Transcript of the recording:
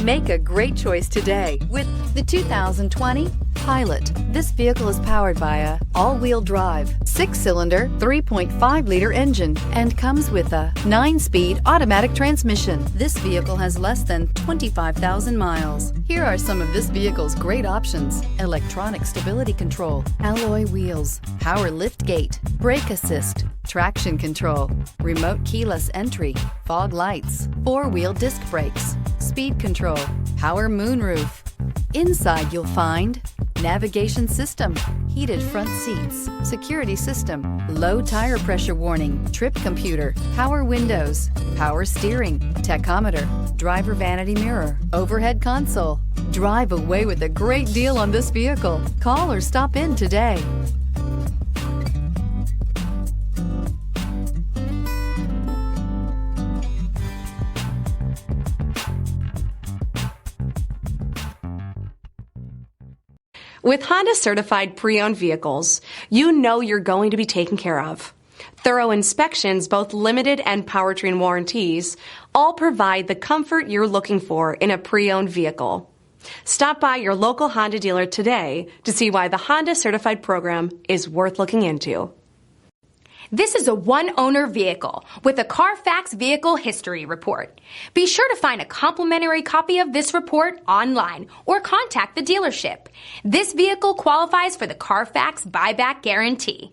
Make a great choice today with the 2020 Pilot. This vehicle is powered by a all-wheel drive, 6-cylinder, 3.5-liter engine and comes with a 9-speed automatic transmission. This vehicle has less than 25,000 miles. Here are some of this vehicle's great options: electronic stability control, alloy wheels, power lift gate, brake assist, traction control, remote keyless entry, fog lights, 4-wheel disc brakes, speed control, power moonroof. Inside you'll find navigation system, heated front seats, security system, low tire pressure warning, trip computer, power windows, power steering, tachometer, driver vanity mirror, overhead console. Drive away with a great deal on this vehicle. Call or stop in today. With Honda certified pre-owned vehicles, you know you're going to be taken care of. Thorough inspections, both limited and powertrain warranties, all provide the comfort you're looking for in a pre-owned vehicle. Stop by your local Honda dealer today to see why the Honda certified program is worth looking into. This is a one-owner vehicle with a CARFAX Vehicle History Report. Be sure to find a complimentary copy of this report online or contact the dealership. This vehicle qualifies for the CARFAX Buyback Guarantee.